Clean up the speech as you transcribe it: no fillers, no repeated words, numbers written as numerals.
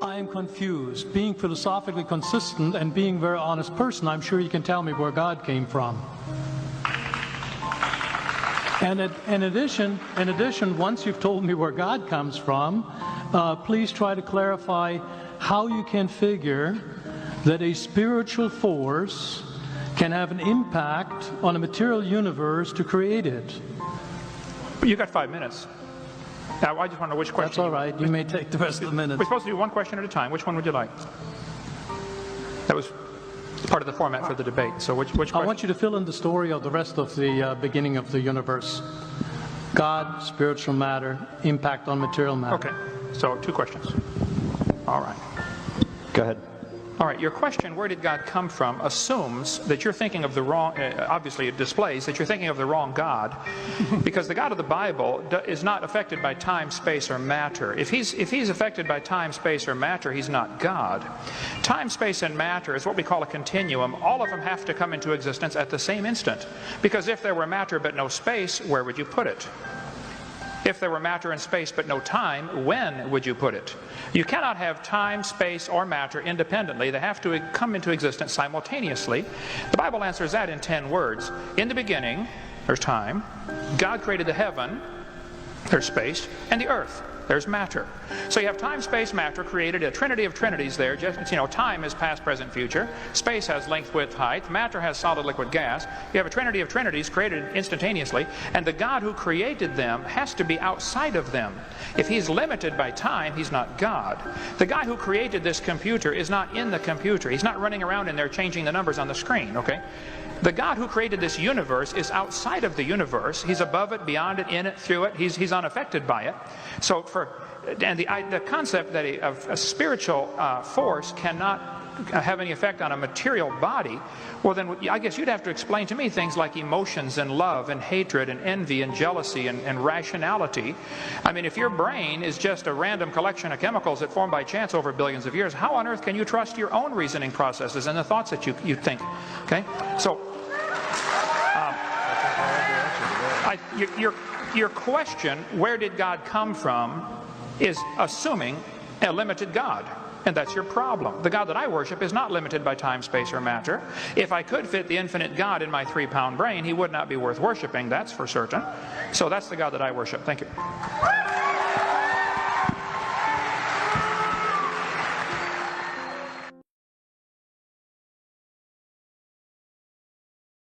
I am confused. Being philosophically consistent and being a very honest person, I'm sure you can tell me where God came from. And in addition, once you've told me where God comes from, please try to clarify how you can figure that a spiritual force can have an impact on a material universe to create it. You got 5 minutes. Now, I just want to know which question. That's all right. You may take the rest of the minutes. We're supposed to do one question at a time. Which one would you like? That was part of the format for the debate. So which question? I want you to fill in the story of the rest of the beginning of the universe. God, spiritual matter, impact on material matter. Okay. So 2 questions. All right. Go ahead. All right, your question, where did God come from, assumes that you're thinking of the wrong, obviously it displays that you're thinking of the wrong God, because the God of the Bible is not affected by time, space, or matter. If he's affected by time, space, or matter, he's not God. Time, space, and matter is what we call a continuum. All of them have to come into existence at the same instant, because if there were matter but no space, where would you put it? If there were matter and space but no time, when would you put it? You cannot have time, space, or matter independently. They have to come into existence simultaneously. The Bible answers that in 10 words. In the beginning, there's time. God created the heaven, there's space, and the earth. There's matter. So you have time, space, matter, created a trinity of trinities there. Just, time is past, present, future. Space has length, width, height. Matter has solid, liquid, gas. You have a trinity of trinities created instantaneously. And the God who created them has to be outside of them. If he's limited by time, he's not God. The guy who created this computer is not in the computer. He's not running around in there changing the numbers on the screen, okay? The God who created this universe is outside of the universe. He's above it, beyond it, in it, through it. He's unaffected by it. So the concept that a spiritual force cannot have any effect on a material body, well then I guess you'd have to explain to me things like emotions and love and hatred and envy and jealousy and rationality. I mean, if your brain is just a random collection of chemicals that formed by chance over billions of years, how on earth can you trust your own reasoning processes and the thoughts that you think? Okay, so your question, where did God come from, is assuming a limited God. And that's your problem. The God that I worship is not limited by time, space, or matter. If I could fit the infinite God in my 3-pound brain, he would not be worth worshiping, that's for certain. So that's the God that I worship. Thank you.